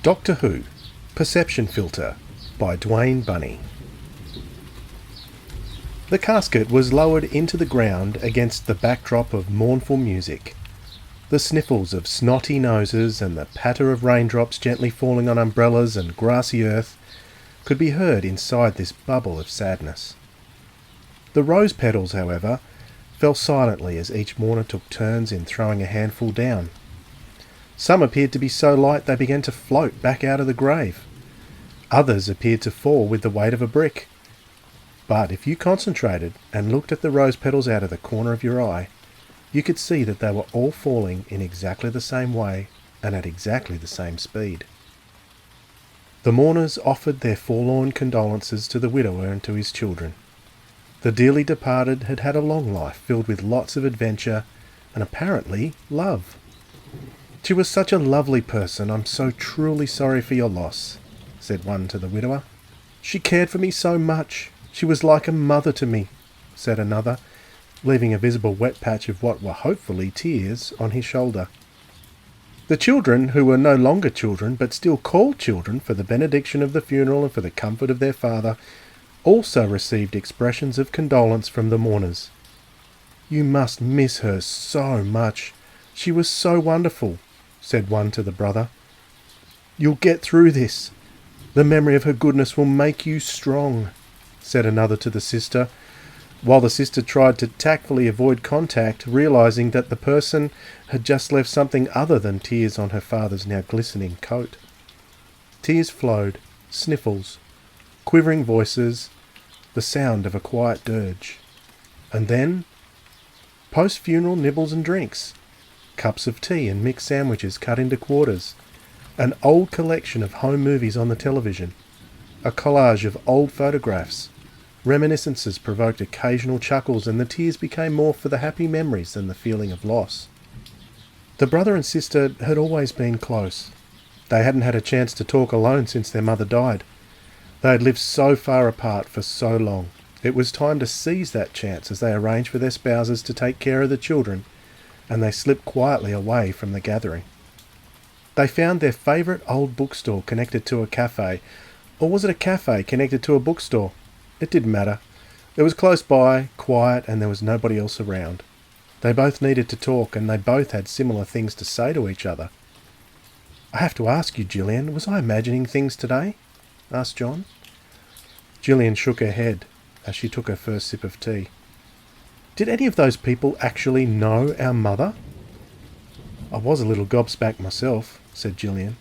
Doctor Who, Perception Filter by Dwayne Bunny. The casket was lowered into the ground against the backdrop of mournful music. The sniffles of snotty noses and the patter of raindrops gently falling on umbrellas and grassy earth could be heard inside this bubble of sadness. The rose petals, however, fell silently as each mourner took turns in throwing a handful down. Some appeared to be so light they began to float back out of the grave. Others appeared to fall with the weight of a brick. But if you concentrated and looked at the rose petals out of the corner of your eye, you could see that they were all falling in exactly the same way and at exactly the same speed. The mourners offered their forlorn condolences to the widower and to his children. The dearly departed had had a long life filled with lots of adventure and apparently love. "She was such a lovely person. I'm so truly sorry for your loss," said one to the widower. "She cared for me so much. She was like a mother to me," said another, leaving a visible wet patch of what were hopefully tears on his shoulder. The children, who were no longer children but still called children for the benediction of the funeral and for the comfort of their father, also received expressions of condolence from the mourners. "You must miss her so much. She was so wonderful," said one to the brother. "You'll get through this. The memory of her goodness will make you strong," said another to the sister, while the sister tried to tactfully avoid contact, realizing that the person had just left something other than tears on her father's now glistening coat. Tears flowed, sniffles, quivering voices, the sound of a quiet dirge. And then, post-funeral nibbles and drinks, cups of tea and mixed sandwiches cut into quarters, an old collection of home movies on the television, a collage of old photographs. Reminiscences provoked occasional chuckles, and the tears became more for the happy memories than the feeling of loss. The brother and sister had always been close. They hadn't had a chance to talk alone since their mother died. They had lived so far apart for so long. It was time to seize that chance as they arranged for their spouses to take care of the children, and they slipped quietly away from the gathering. They found their favourite old bookstore connected to a cafe, or was it a cafe connected to a bookstore? It didn't matter. It was close by, quiet, and there was nobody else around. They both needed to talk, and they both had similar things to say to each other. "I have to ask you, Gillian, was I imagining things today?" asked John. Gillian shook her head as she took her first sip of tea. "Did any of those people actually know our mother?" "I was a little gobsmacked myself," said Gillian.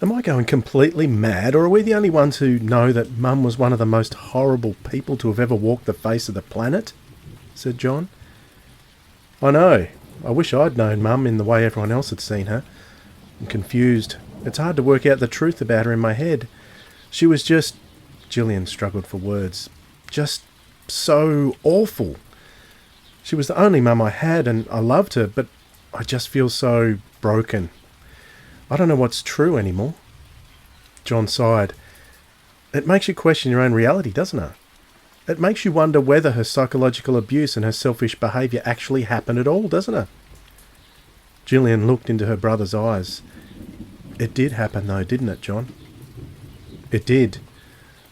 "Am I going completely mad, or are we the only ones who know that Mum was one of the most horrible people to have ever walked the face of the planet?" said John. "I know. I wish I'd known Mum in the way everyone else had seen her. I'm confused. It's hard to work out the truth about her in my head. She was just..." Gillian struggled for words. "Just so awful. She was the only Mum I had, and I loved her, but I just feel so broken. I don't know what's true anymore." John sighed. "It makes you question your own reality, doesn't it? It makes you wonder whether her psychological abuse and her selfish behaviour actually happened at all, doesn't it?" Gillian looked into her brother's eyes. "It did happen though, didn't it, John?" "It did.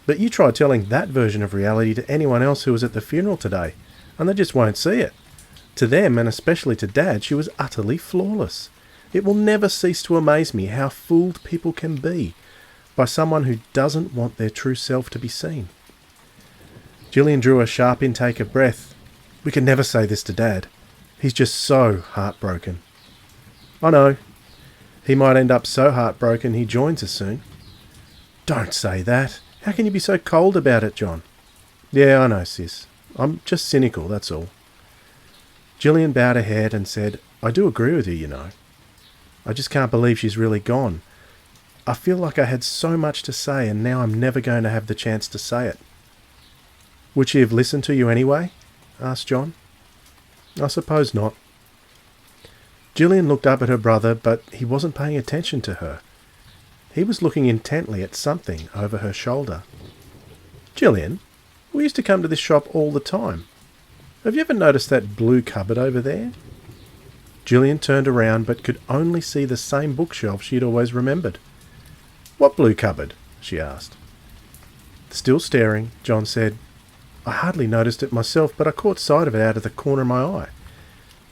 But you try telling that version of reality to anyone else who was at the funeral today, and they just won't see it. To them, and especially to Dad, she was utterly flawless. It will never cease to amaze me how fooled people can be by someone who doesn't want their true self to be seen." Gillian drew a sharp intake of breath. "We can never say this to Dad. He's just so heartbroken." "I know. He might end up so heartbroken he joins us soon." "Don't say that. How can you be so cold about it, John?" "Yeah, I know, sis. I'm just cynical, that's all." Gillian bowed her head and said, "I do agree with you, you know. I just can't believe she's really gone. I feel like I had so much to say, and now I'm never going to have the chance to say it." "Would she have listened to you anyway?" asked John. "I suppose not." Gillian looked up at her brother, but he wasn't paying attention to her. He was looking intently at something over her shoulder. "Gillian, we used to come to this shop all the time. Have you ever noticed that blue cupboard over there?" Gillian turned around but could only see the same bookshelf she had always remembered. What blue cupboard? She asked. Still staring, John said, I hardly noticed it myself, but I caught sight of it out of the corner of my eye.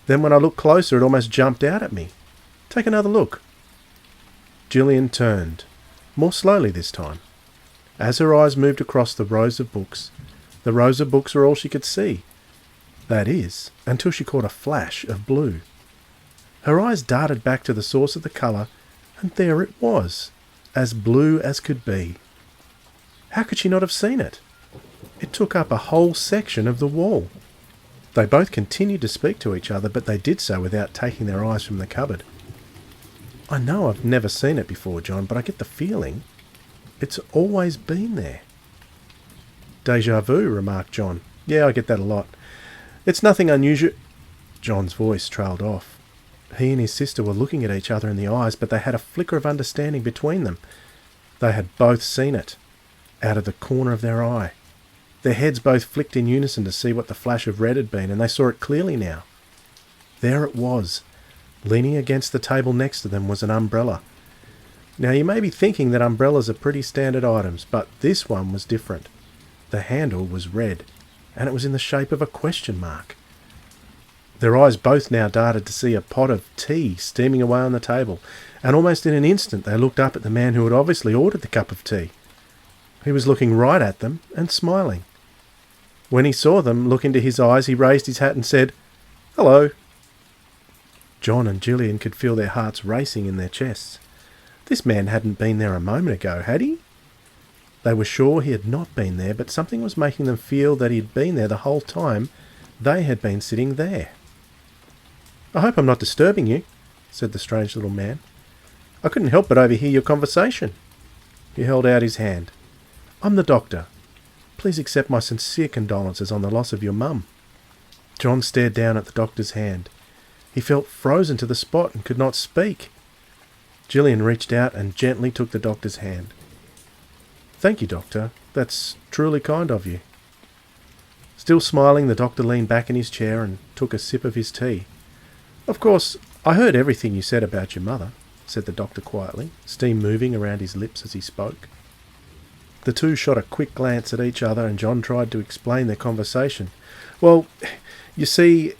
Then when I looked closer, it almost jumped out at me. Take another look. Gillian turned, more slowly this time. As her eyes moved across the rows of books were all she could see. That is, until she caught a flash of blue. Her eyes darted back to the source of the colour, and there it was, as blue as could be. How could she not have seen it? It took up a whole section of the wall. They both continued to speak to each other, but they did so without taking their eyes from the cupboard. I know I've never seen it before, John, but I get the feeling it's always been there. Deja vu, remarked John. Yeah, I get that a lot. It's nothing unusual. John's voice trailed off. He and his sister were looking at each other in the eyes, but they had a flicker of understanding between them. They had both seen it, out of the corner of their eye. Their heads both flicked in unison to see what the flash of red had been, and they saw it clearly now. There it was. Leaning against the table next to them was an umbrella. Now you may be thinking that umbrellas are pretty standard items, but this one was different. The handle was red, and it was in the shape of a question mark. Their eyes both now darted to see a pot of tea steaming away on the table, and almost in an instant they looked up at the man who had obviously ordered the cup of tea. He was looking right at them and smiling. When he saw them look into his eyes, he raised his hat and said, "Hello." John and Gillian could feel their hearts racing in their chests. This man hadn't been there a moment ago, had he? They were sure he had not been there, but something was making them feel that he had been there the whole time they had been sitting there. "I hope I'm not disturbing you," said the strange little man. "I couldn't help but overhear your conversation." He held out his hand. "I'm the doctor. Please accept my sincere condolences on the loss of your mum." John stared down at the doctor's hand. He felt frozen to the spot and could not speak. Gillian reached out and gently took the doctor's hand. "Thank you, Doctor. That's truly kind of you." Still smiling, the doctor leaned back in his chair and took a sip of his tea. "Of course, I heard everything you said about your mother," said the doctor quietly, steam moving around his lips as he spoke. The two shot a quick glance at each other, and John tried to explain their conversation. "Well, you see,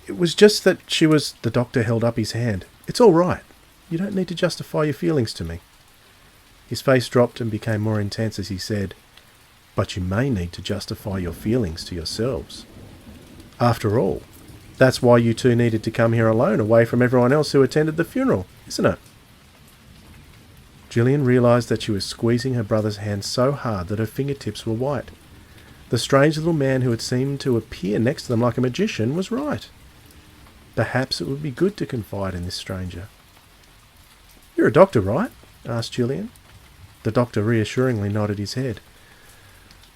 it was just that she was—" The doctor held up his hand. "It's all right. You don't need to justify your feelings to me." His face dropped and became more intense as he said, "But you may need to justify your feelings to yourselves. After all, that's why you two needed to come here alone, away from everyone else who attended the funeral, isn't it?" Gillian realised that she was squeezing her brother's hand so hard that her fingertips were white. The strange little man who had seemed to appear next to them like a magician was right. Perhaps it would be good to confide in this stranger. "You're a doctor, right?" asked Gillian. The doctor reassuringly nodded his head.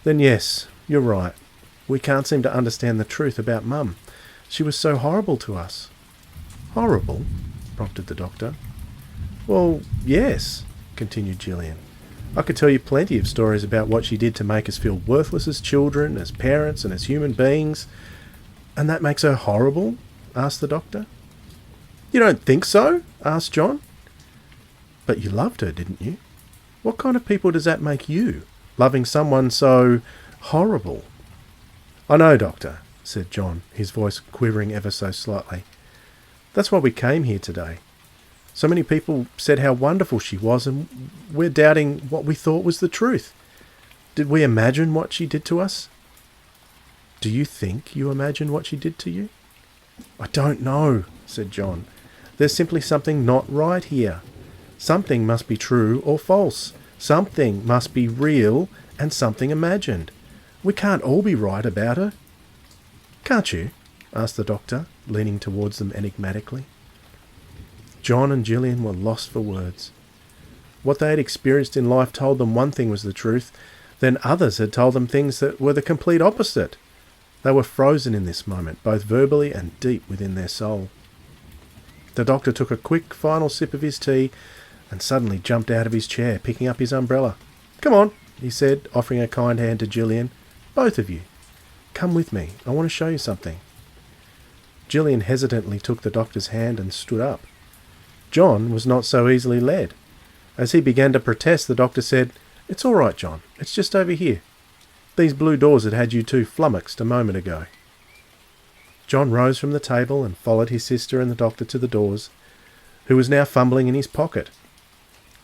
"Then yes, you're right. We can't seem to understand the truth about Mum. She was so horrible to us." "Horrible?" prompted the doctor. "Well, yes," continued Gillian. "I could tell you plenty of stories about what she did to make us feel worthless as children, as parents, and as human beings." "And that makes her horrible?" asked the doctor. "You don't think so?" asked John. "But you loved her, didn't you? What kind of people does that make you, loving someone so horrible?" "I know, Doctor," said John, his voice quivering ever so slightly. "That's why we came here today. So many people said how wonderful she was, and we're doubting what we thought was the truth. Did we imagine what she did to us?" "Do you think you imagined what she did to you?" "I don't know," said John. "There's simply something not right here. Something must be true or false. Something must be real and something imagined. We can't all be right about her." "Can't you?" asked the doctor, leaning towards them enigmatically. John and Gillian were lost for words. What they had experienced in life told them one thing was the truth, then others had told them things that were the complete opposite. They were frozen in this moment, both verbally and deep within their soul. The doctor took a quick final sip of his tea and suddenly jumped out of his chair, picking up his umbrella. "Come on," he said, offering a kind hand to Gillian. "Both of you. Come with me. I want to show you something." Gillian hesitantly took the doctor's hand and stood up. John was not so easily led. As he began to protest, the doctor said, "It's all right, John. It's just over here. These blue doors had you two flummoxed a moment ago." John rose from the table and followed his sister and the doctor to the doors, who was now fumbling in his pocket.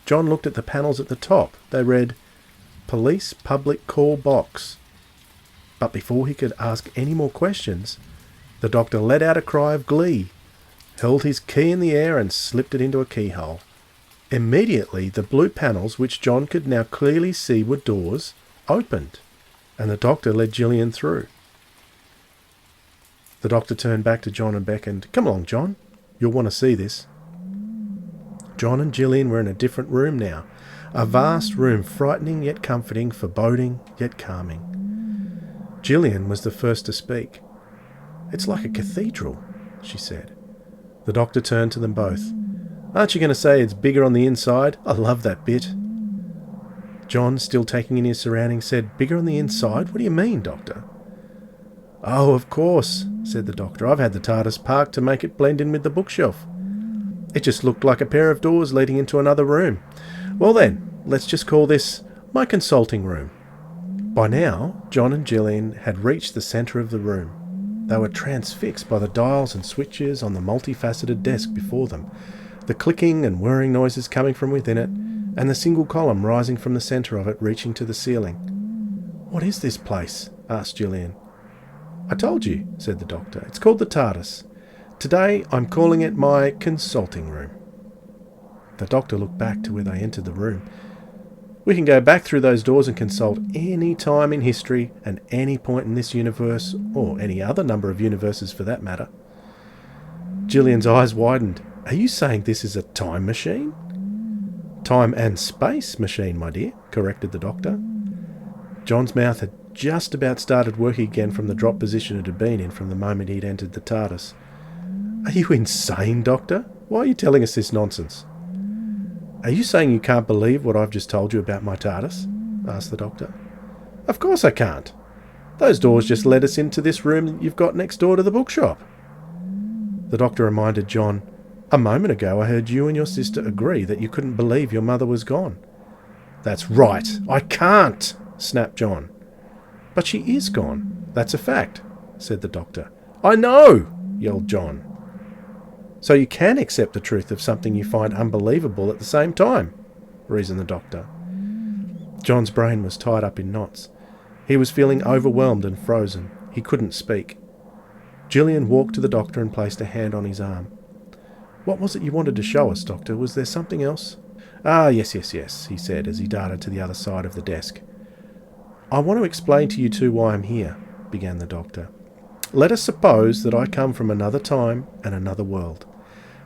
John looked at the panels at the top. They read, "Police Public Call Box." But before he could ask any more questions, the doctor let out a cry of glee, held his key in the air and slipped it into a keyhole. Immediately, the blue panels, which John could now clearly see were doors, opened, and the doctor led Gillian through. The doctor turned back to John and beckoned, "Come along, John. You'll want to see this." John and Gillian were in a different room now, a vast room, frightening yet comforting, foreboding yet calming. Gillian was the first to speak. "It's like a cathedral," she said. The doctor turned to them both. "Aren't you going to say it's bigger on the inside? I love that bit." John, still taking in his surroundings, said, "Bigger on the inside? What do you mean, Doctor?" "Oh, of course," said the doctor. "I've had the Tardis parked to make it blend in with the bookshelf. It just looked like a pair of doors leading into another room. Well then, let's just call this my consulting room." By now, John and Gillian had reached the centre of the room. They were transfixed by the dials and switches on the multifaceted desk before them, the clicking and whirring noises coming from within it, and the single column rising from the centre of it reaching to the ceiling. "What is this place?" asked Gillian. "I told you," said the doctor. "It's called the Tardis. Today I'm calling it my consulting room." The doctor looked back to where they entered the room. "We can go back through those doors and consult any time in history and any point in this universe, or any other number of universes for that matter." Gillian's eyes widened. "Are you saying this is a time machine?" "Time and space machine, my dear," corrected the doctor. John's mouth had just about started working again from the drop position it had been in from the moment he'd entered the Tardis. "Are you insane, Doctor? Why are you telling us this nonsense?" "Are you saying you can't believe what I've just told you about my Tardis?" asked the doctor. "Of course I can't. Those doors just led us into this room that you've got next door to the bookshop." The doctor reminded John, "A moment ago I heard you and your sister agree that you couldn't believe your mother was gone." "That's right, I can't," snapped John. "But she is gone. That's a fact," said the doctor. "I know," yelled John. "So you can accept the truth of something you find unbelievable at the same time," reasoned the doctor. John's brain was tied up in knots. He was feeling overwhelmed and frozen. He couldn't speak. Gillian walked to the doctor and placed a hand on his arm. "What was it you wanted to show us, Doctor? Was there something else?" "Ah, yes, he said as he darted to the other side of the desk. "I want to explain to you two why I'm here," began the doctor. "Let us suppose that I come from another time and another world."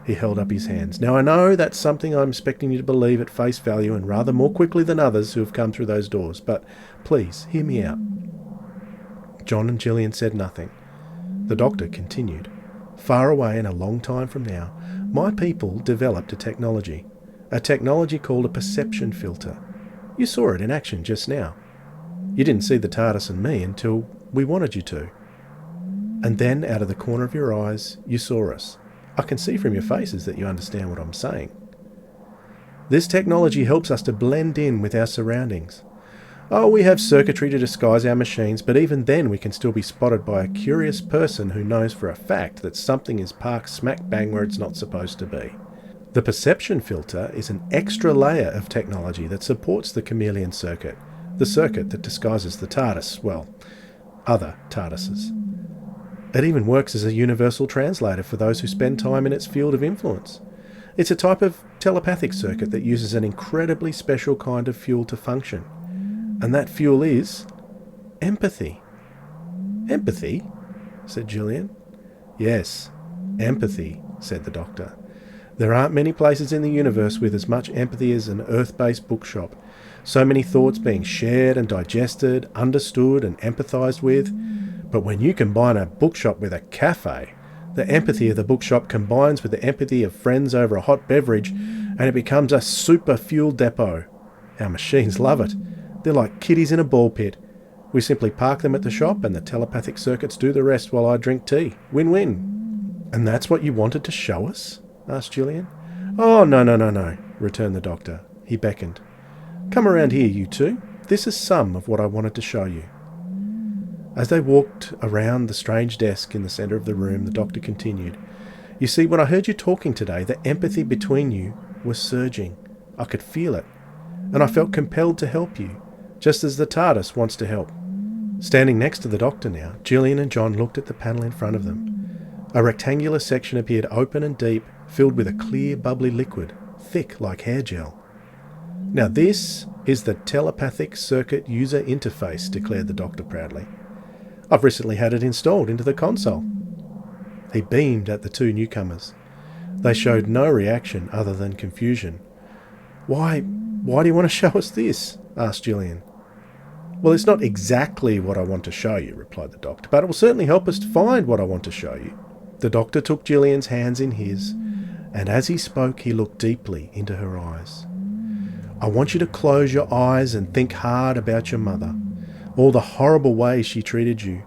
He held up his hands. "Now I know that's something I'm expecting you to believe at face value and rather more quickly than others who have come through those doors, but please hear me out." John and Gillian said nothing. The doctor continued. "Far away and a long time from now, my people developed a technology called a perception filter. You saw it in action just now. You didn't see the Tardis and me until we wanted you to. And then, out of the corner of your eyes, you saw us. I can see from your faces that you understand what I'm saying. This technology helps us to blend in with our surroundings. Oh, we have circuitry to disguise our machines, but even then we can still be spotted by a curious person who knows for a fact that something is parked smack bang where it's not supposed to be. The perception filter is an extra layer of technology that supports the chameleon circuit, the circuit that disguises the Tardis, well, other Tardises. It even works as a universal translator for those who spend time in its field of influence. It's a type of telepathic circuit that uses an incredibly special kind of fuel to function. And that fuel is empathy." "Empathy?" said Gillian. "Yes, empathy," said the doctor. "There aren't many places in the universe with as much empathy as an Earth-based bookshop. So many thoughts being shared and digested, understood and empathised with. But when you combine a bookshop with a cafe, the empathy of the bookshop combines with the empathy of friends over a hot beverage, and it becomes a super fuel depot. Our machines love it. They're like kiddies in a ball pit. We simply park them at the shop and the telepathic circuits do the rest while I drink tea. Win-win." "And that's what you wanted to show us?" asked Gillian. "Oh, no, returned the doctor. He beckoned. "Come around here, you two. This is some of what I wanted to show you." As they walked around the strange desk in the centre of the room, the doctor continued, "You see, when I heard you talking today, the empathy between you was surging. I could feel it, and I felt compelled to help you, just as the Tardis wants to help." Standing next to the doctor now, Gillian and John looked at the panel in front of them. A rectangular section appeared open and deep, filled with a clear, bubbly liquid, thick like hair gel. "Now this is the telepathic circuit user interface," declared the doctor proudly. "I've recently had it installed into the console." He beamed at the two newcomers. They showed no reaction other than confusion. Why do you want to show us this?" asked Gillian. "Well, it's not exactly what I want to show you," replied the doctor, "but it will certainly help us to find what I want to show you." The doctor took Gillian's hands in his, and as he spoke he looked deeply into her eyes. "I want you to close your eyes and think hard about your mother, all the horrible ways she treated you,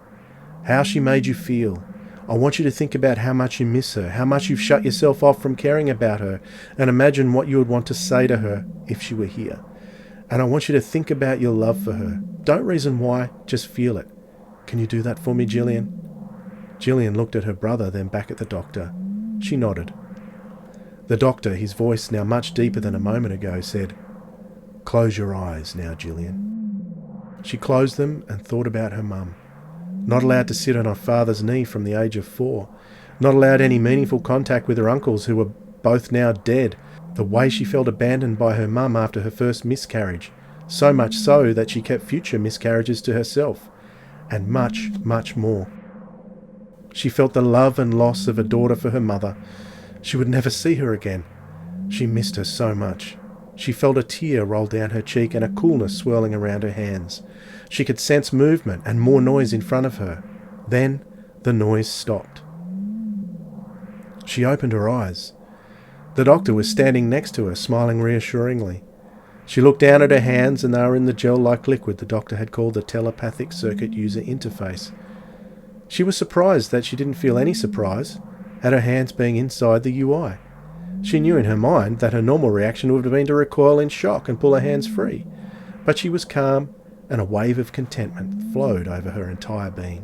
how she made you feel. I want you to think about how much you miss her, how much you've shut yourself off from caring about her, and imagine what you would want to say to her if she were here. And I want you to think about your love for her. Don't reason why, just feel it. Can you do that for me, Gillian?" Gillian looked at her brother, then back at the doctor. She nodded. The doctor, his voice now much deeper than a moment ago, said, "Close your eyes now, Gillian." She closed them and thought about her mum. Not allowed to sit on her father's knee from the age of 4. Not allowed any meaningful contact with her uncles who were both now dead. The way she felt abandoned by her mum after her first miscarriage. So much so that she kept future miscarriages to herself. And much, much more. She felt the love and loss of a daughter for her mother. She would never see her again. She missed her so much. She felt a tear roll down her cheek and a coolness swirling around her hands. She could sense movement and more noise in front of her. Then the noise stopped. She opened her eyes. The doctor was standing next to her, smiling reassuringly. She looked down at her hands, and they were in the gel-like liquid the doctor had called the telepathic circuit user interface. She was surprised that she didn't feel any surprise at her hands being inside the UI. She knew in her mind that her normal reaction would have been to recoil in shock and pull her hands free, but she was calm, and a wave of contentment flowed over her entire being.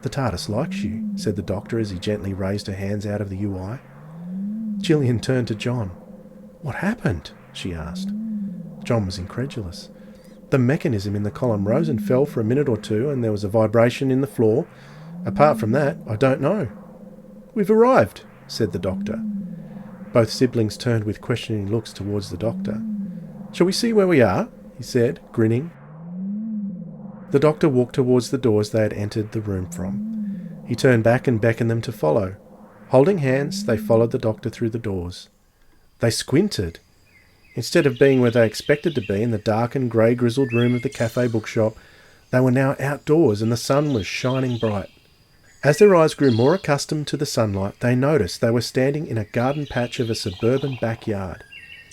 "The Tardis likes you," said the doctor as he gently raised her hands out of the UI. Gillian turned to John. "What happened?" she asked. John was incredulous. "The mechanism in the column rose and fell for a minute or two, and there was a vibration in the floor. Apart from that, I don't know." "We've arrived," said the doctor. Both siblings turned with questioning looks towards the doctor. "Shall we see where we are?" he said, grinning. The doctor walked towards the doors they had entered the room from. He turned back and beckoned them to follow. Holding hands, they followed the doctor through the doors. They squinted. Instead of being where they expected to be, in the dark and grey grizzled room of the cafe bookshop, they were now outdoors and the sun was shining bright. As their eyes grew more accustomed to the sunlight, they noticed they were standing in a garden patch of a suburban backyard.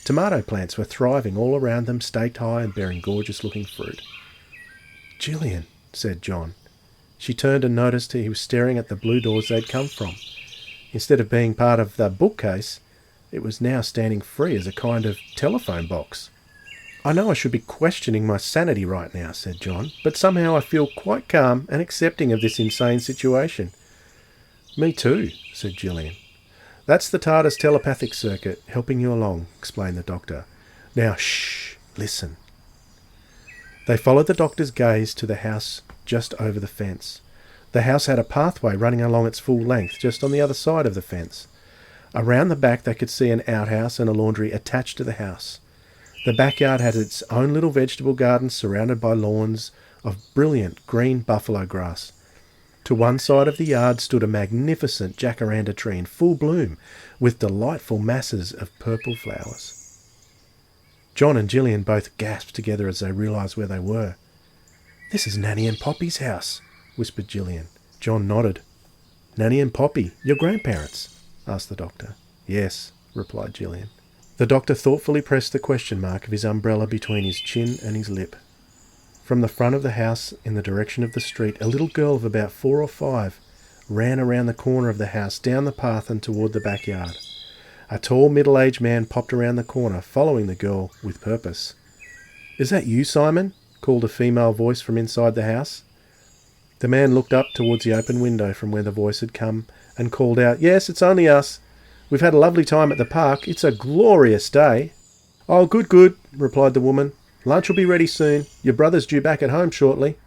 Tomato plants were thriving all around them, staked high and bearing gorgeous-looking fruit. "Gillian," said John. She turned and noticed he was staring at the blue doors they'd come from. Instead of being part of the bookcase, it was now standing free as a kind of telephone box. "I know I should be questioning my sanity right now," said John, "but somehow I feel quite calm and accepting of this insane situation." "Me too," said Gillian. "That's the Tardis telepathic circuit helping you along," explained the doctor. "Now, shh, listen." They followed the doctor's gaze to the house just over the fence. The house had a pathway running along its full length, just on the other side of the fence. Around the back they could see an outhouse and a laundry attached to the house. The backyard had its own little vegetable garden surrounded by lawns of brilliant green buffalo grass. To one side of the yard stood a magnificent jacaranda tree in full bloom, with delightful masses of purple flowers. John and Gillian both gasped together as they realised where they were. "This is Nanny and Poppy's house," whispered Gillian. John nodded. "Nanny and Poppy, your grandparents?" asked the doctor. "Yes," replied Gillian. The doctor thoughtfully pressed the question mark of his umbrella between his chin and his lip. From the front of the house, in the direction of the street, a little girl of about 4 or 5 ran around the corner of the house, down the path and toward the backyard. A tall, middle-aged man popped around the corner, following the girl with purpose. "Is that you, Simon?" called a female voice from inside the house. The man looked up towards the open window from where the voice had come and called out, "Yes, it's only us. We've had a lovely time at the park. It's a glorious day." "Oh, good, good," replied the woman. "Lunch will be ready soon. Your brother's due back at home shortly."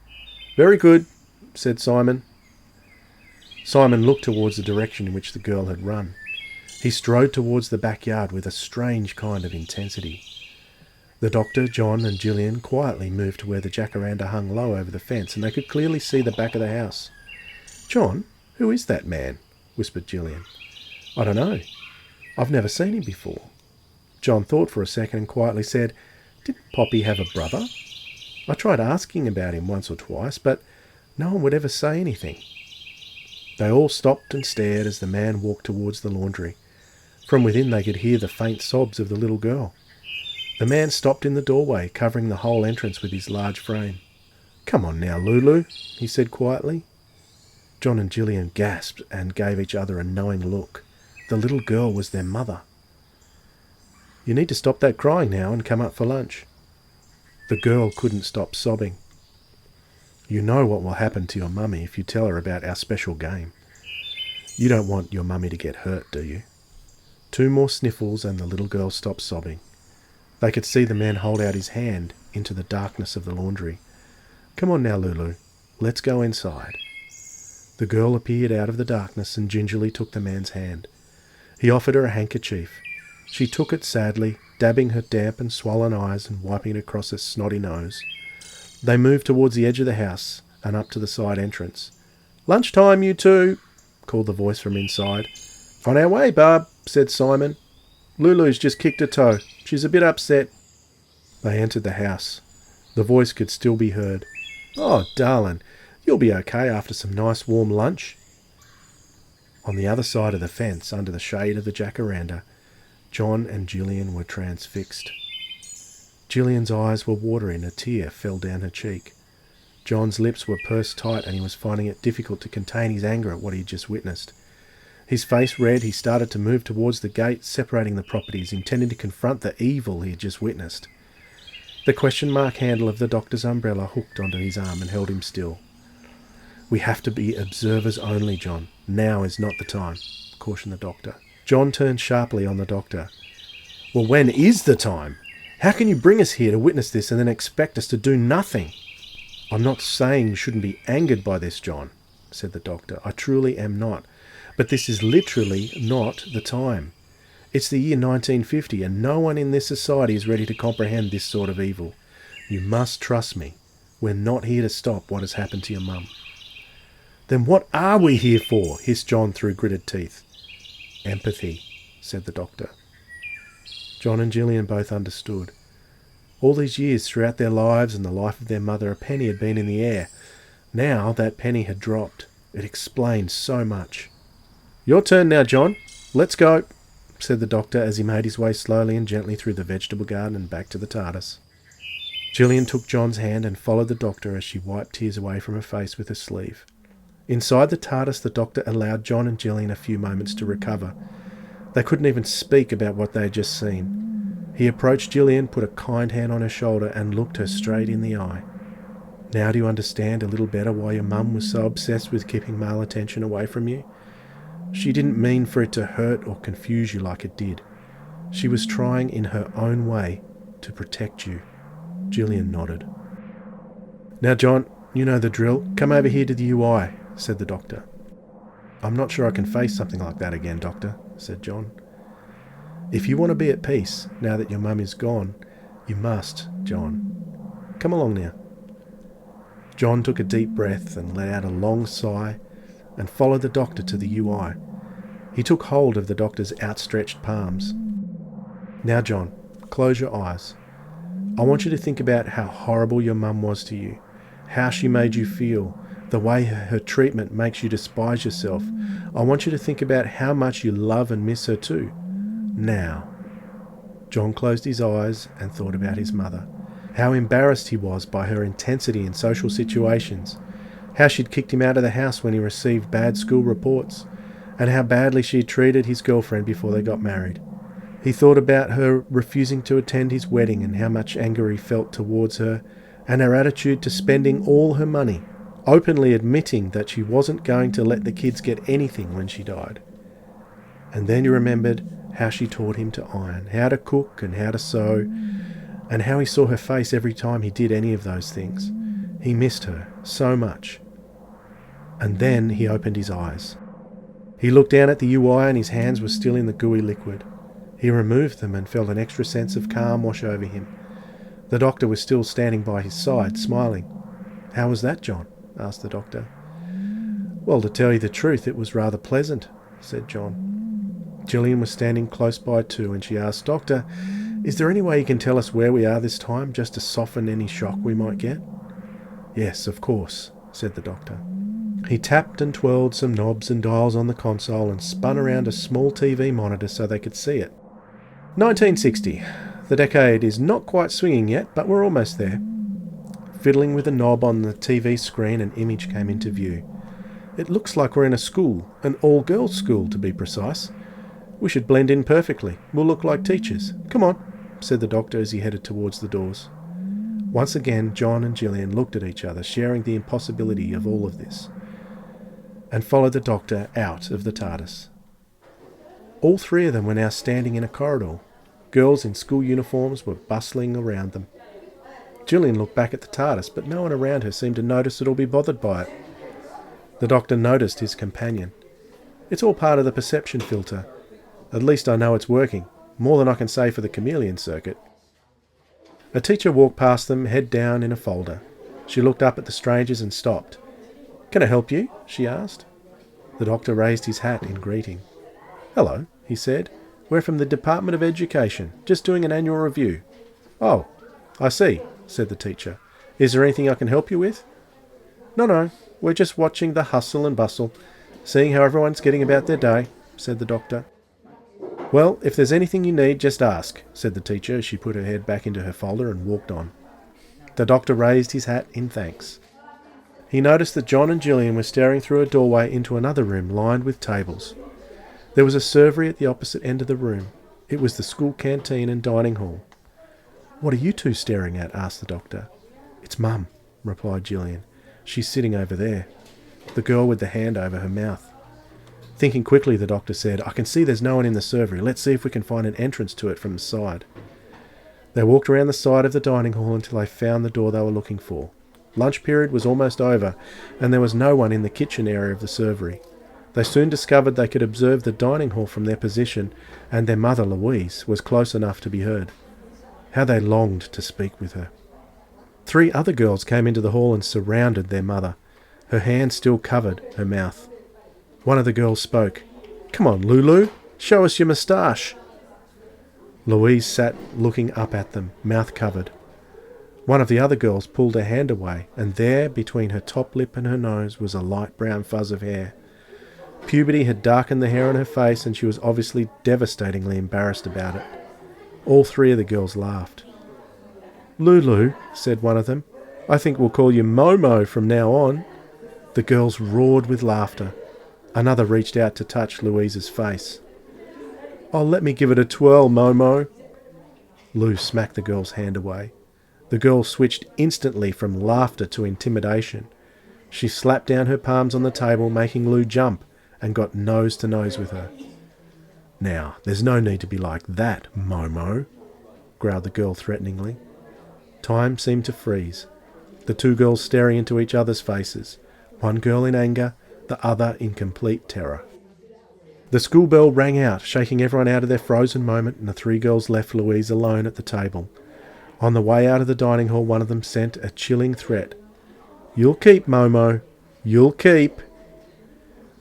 "Very good," said Simon. Simon looked towards the direction in which the girl had run. He strode towards the backyard with a strange kind of intensity. The doctor, John and Gillian quietly moved to where the jacaranda hung low over the fence, and they could clearly see the back of the house. "John, who is that man?" whispered Gillian. "I don't know. I've never seen him before." John thought for a second and quietly said, "Didn't Poppy have a brother? I tried asking about him once or twice, but no one would ever say anything." They all stopped and stared as the man walked towards the laundry. From within they could hear the faint sobs of the little girl. The man stopped in the doorway, covering the whole entrance with his large frame. "Come on now, Lulu," he said quietly. John and Gillian gasped and gave each other a knowing look. The little girl was their mother. "You need to stop that crying now and come up for lunch." The girl couldn't stop sobbing. "You know what will happen to your mummy if you tell her about our special game. You don't want your mummy to get hurt, do you?" 2 more sniffles and the little girl stopped sobbing. They could see the man hold out his hand into the darkness of the laundry. "Come on now, Lulu. Let's go inside." The girl appeared out of the darkness and gingerly took the man's hand. He offered her a handkerchief. She took it sadly, dabbing her damp and swollen eyes and wiping it across her snotty nose. They moved towards the edge of the house and up to the side entrance. "Lunchtime, you two," called the voice from inside. "On our way, Barb," said Simon. "Lulu's just kicked a toe. She's a bit upset." They entered the house. The voice could still be heard. "Oh, darling, you'll be okay after some nice warm lunch." On the other side of the fence, under the shade of the jacaranda, John and Gillian were transfixed. Gillian's eyes were watering, a tear fell down her cheek. John's lips were pursed tight and he was finding it difficult to contain his anger at what he had just witnessed. His face red, he started to move towards the gate separating the properties, intending to confront the evil he had just witnessed. The question mark handle of the doctor's umbrella hooked onto his arm and held him still. "We have to be observers only, John. Now is not the time," cautioned the doctor. John turned sharply on the doctor. "Well, when is the time? How can you bring us here to witness this and then expect us to do nothing?" "I'm not saying you shouldn't be angered by this, John," said the doctor. "I truly am not. But this is literally not the time. It's the year 1950 and no one in this society is ready to comprehend this sort of evil. You must trust me. We're not here to stop what has happened to your mum." "Then what are we here for?" hissed John through gritted teeth. "Empathy," said the doctor. John and Gillian both understood. All these years throughout their lives and the life of their mother, a penny had been in the air. Now that penny had dropped. It explained so much. "Your turn now, John. Let's go," said the doctor as he made his way slowly and gently through the vegetable garden and back to the Tardis. Gillian took John's hand and followed the doctor as she wiped tears away from her face with her sleeve. Inside the Tardis, the doctor allowed John and Gillian a few moments to recover. They couldn't even speak about what they had just seen. He approached Gillian, put a kind hand on her shoulder and looked her straight in the eye. "Now do you understand a little better why your mum was so obsessed with keeping male attention away from you? She didn't mean for it to hurt or confuse you like it did. She was trying in her own way to protect you." Gillian nodded. "Now, John, you know the drill. Come over here to the UI," said the doctor. "I'm not sure I can face something like that again, Doctor," said John. "If you want to be at peace, now that your mum is gone, you must, John. Come along now." John took a deep breath and let out a long sigh and followed the doctor to the UI. He took hold of the doctor's outstretched palms. "Now, John, close your eyes. I want you to think about how horrible your mum was to you, how she made you feel, the way her treatment makes you despise yourself. I want you to think about how much you love and miss her too. Now." John closed his eyes and thought about his mother, how embarrassed he was by her intensity in social situations, how she'd kicked him out of the house when he received bad school reports, and how badly she had treated his girlfriend before they got married. He thought about her refusing to attend his wedding and how much anger he felt towards her, and her attitude to spending all her money, openly admitting that she wasn't going to let the kids get anything when she died. And then he remembered how she taught him to iron, how to cook and how to sew, and how he saw her face every time he did any of those things. He missed her so much. And then he opened his eyes. He looked down at the UI and his hands were still in the gooey liquid. He removed them and felt an extra sense of calm wash over him. The doctor was still standing by his side, smiling. "How was that, John?" asked the doctor. "Well, to tell you the truth, it was rather pleasant," said John. Gillian was standing close by too, and she asked, "Doctor, is there any way you can tell us where we are this time, just to soften any shock we might get?" "Yes, of course," said the doctor. He tapped and twirled some knobs and dials on the console and spun around a small TV monitor so they could see it. 1960. The decade is not quite swinging yet, but we're almost there. Fiddling with a knob on the TV screen, an image came into view. It looks like we're in a school, an all-girls school to be precise. We should blend in perfectly. We'll look like teachers. Come on, said the doctor as he headed towards the doors. Once again, John and Gillian looked at each other, sharing the impossibility of all of this, and followed the doctor out of the Tardis. All three of them were now standing in a corridor. Girls in school uniforms were bustling around them. Gillian looked back at the Tardis, but no one around her seemed to notice it or be bothered by it. The doctor noticed his companion. "It's all part of the perception filter. At least I know it's working. More than I can say for the chameleon circuit." A teacher walked past them, head down in a folder. She looked up at the strangers and stopped. "Can I help you?" she asked. The doctor raised his hat in greeting. "Hello," he said. "We're from the Department of Education, just doing an annual review." "Oh, I see," said the teacher. "Is there anything I can help you with?" No, we're just watching the hustle and bustle, seeing how everyone's getting about their day," said the doctor. "Well, if there's anything you need, just ask," said the teacher as she put her head back into her folder and walked on. The doctor raised his hat in thanks. He noticed that John and Gillian were staring through a doorway into another room lined with tables. There was a servery at the opposite end of the room. It was the school canteen and dining hall. "What are you two staring at?" asked the doctor. "It's Mum," replied Gillian. "She's sitting over there." The girl with the hand over her mouth. Thinking quickly, the doctor said, "I can see there's no one in the servery. Let's see if we can find an entrance to it from the side." They walked around the side of the dining hall until they found the door they were looking for. Lunch period was almost over, and there was no one in the kitchen area of the servery. They soon discovered they could observe the dining hall from their position, and their mother, Louise, was close enough to be heard. How they longed to speak with her. 3 other girls came into the hall and surrounded their mother. Her hand still covered her mouth. One of the girls spoke. "Come on, Lulu, show us your moustache." Louise sat looking up at them, mouth covered. One of the other girls pulled her hand away, and there, between her top lip and her nose, was a light brown fuzz of hair. Puberty had darkened the hair on her face, and she was obviously devastatingly embarrassed about it. All 3 of the girls laughed. "Lulu," said one of them, "I think we'll call you Momo from now on." The girls roared with laughter. Another reached out to touch Louise's face. "Oh, let me give it a twirl, Momo." Lou smacked the girl's hand away. The girl switched instantly from laughter to intimidation. She slapped down her palms on the table, making Lou jump, and got nose to nose with her. "Now, there's no need to be like that, Momo," growled the girl threateningly. Time seemed to freeze. The 2 girls staring into each other's faces, one girl in anger, the other in complete terror. The school bell rang out, shaking everyone out of their frozen moment, and the 3 girls left Louise alone at the table. On the way out of the dining hall, one of them sent a chilling threat. "You'll keep, Momo. You'll keep."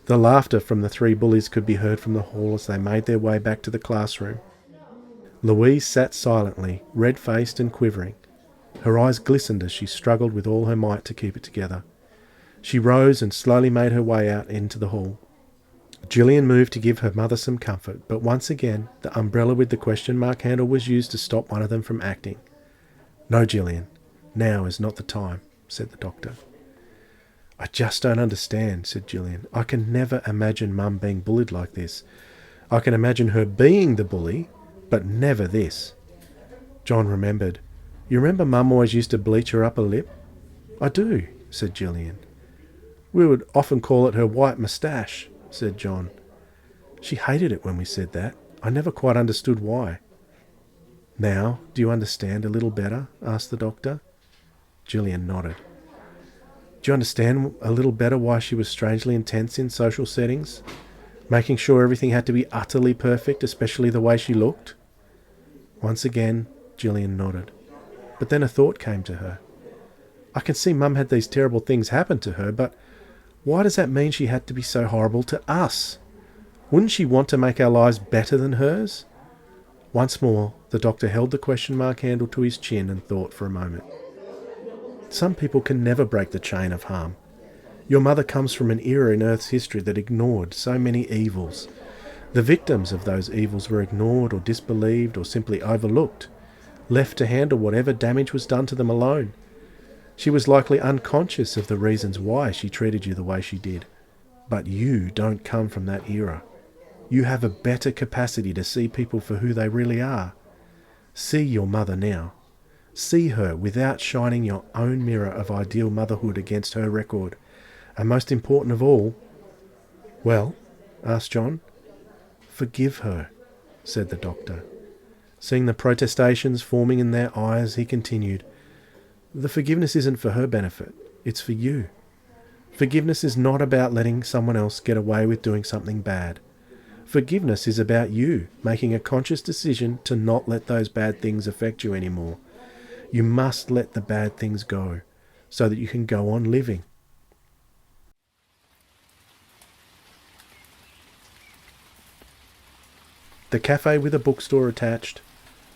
The laughter from the 3 bullies could be heard from the hall as they made their way back to the classroom. Louise sat silently, red-faced and quivering. Her eyes glistened as she struggled with all her might to keep it together. She rose and slowly made her way out into the hall. Gillian moved to give her mother some comfort, but once again the umbrella with the question mark handle was used to stop one of them from acting. "No, Gillian, now is not the time," said the doctor. "I just don't understand," said Gillian. "I can never imagine Mum being bullied like this. I can imagine her being the bully, but never this. John remembered. You remember Mum always used to bleach her upper lip? I do, said Gillian. We would often call it her white moustache, said John. She hated it when we said that. I never quite understood why. Now, do you understand a little better? Asked the doctor. Gillian nodded. Do you understand a little better why she was strangely intense in social settings? Making sure everything had to be utterly perfect, especially the way she looked? Once again, Gillian nodded. But then a thought came to her. I can see Mum had these terrible things happen to her, but why does that mean she had to be so horrible to us? Wouldn't she want to make our lives better than hers? Once more, the doctor held the question mark handle to his chin and thought for a moment. Some people can never break the chain of harm. Your mother comes from an era in Earth's history that ignored so many evils. The victims of those evils were ignored or disbelieved or simply overlooked, left to handle whatever damage was done to them alone. She was likely unconscious of the reasons why she treated you the way she did. But you don't come from that era. You have a better capacity to see people for who they really are. See your mother now. See her without shining your own mirror of ideal motherhood against her record. And most important of all... Well, asked John. Forgive her, said the doctor. Seeing the protestations forming in their eyes, he continued, The forgiveness isn't for her benefit, it's for you. Forgiveness is not about letting someone else get away with doing something bad. Forgiveness is about you making a conscious decision to not let those bad things affect you anymore. You must let the bad things go so that you can go on living. The cafe with a bookstore attached,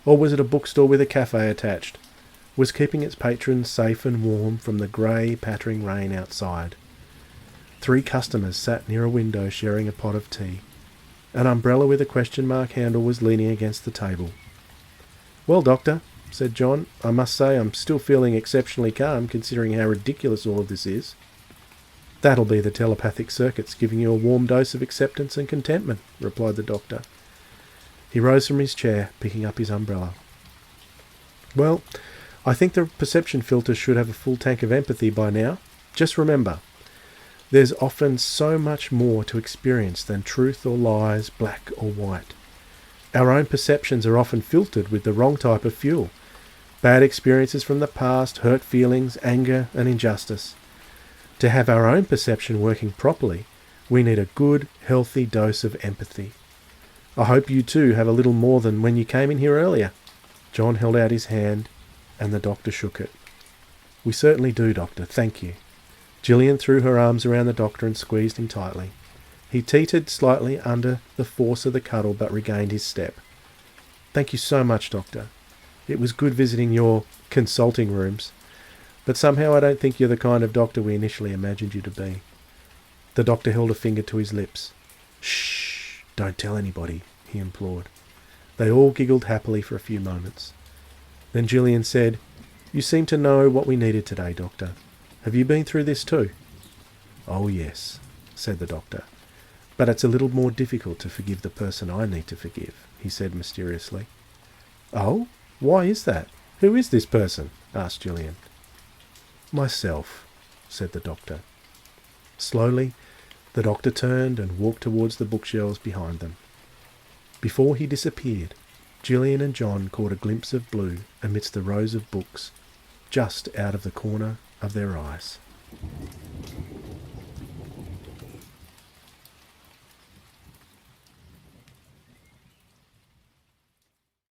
or was it a bookstore with a cafe attached, was keeping its patrons safe and warm from the grey, pattering rain outside. 3 customers sat near a window sharing a pot of tea. An umbrella with a question mark handle was leaning against the table. Well, Doctor, said John, I must say I'm still feeling exceptionally calm considering how ridiculous all of this is. That'll be the telepathic circuits giving you a warm dose of acceptance and contentment, replied the doctor. He rose from his chair, picking up his umbrella. Well, I think the perception filter should have a full tank of empathy by now. Just remember, there's often so much more to experience than truth or lies, black or white. Our own perceptions are often filtered with the wrong type of fuel. Bad experiences from the past, hurt feelings, anger and injustice. To have our own perception working properly, we need a good, healthy dose of empathy. I hope you too have a little more than when you came in here earlier. John held out his hand and the doctor shook it. We certainly do, Doctor, thank you. Gillian threw her arms around the doctor and squeezed him tightly. He teetered slightly under the force of the cuddle but regained his step. Thank you so much, Doctor. It was good visiting your consulting rooms, but somehow I don't think you're the kind of doctor we initially imagined you to be. The doctor held a finger to his lips. Shh, don't tell anybody, he implored. They all giggled happily for a few moments. Then Gillian said, You seem to know what we needed today, Doctor. Have you been through this too? Oh yes, said the doctor. But it's a little more difficult to forgive the person I need to forgive, he said mysteriously. Oh? Why is that? Who is this person? Asked Gillian. Myself, said the doctor. Slowly, the doctor turned and walked towards the bookshelves behind them. Before he disappeared, Gillian and John caught a glimpse of blue amidst the rows of books, just out of the corner of their eyes.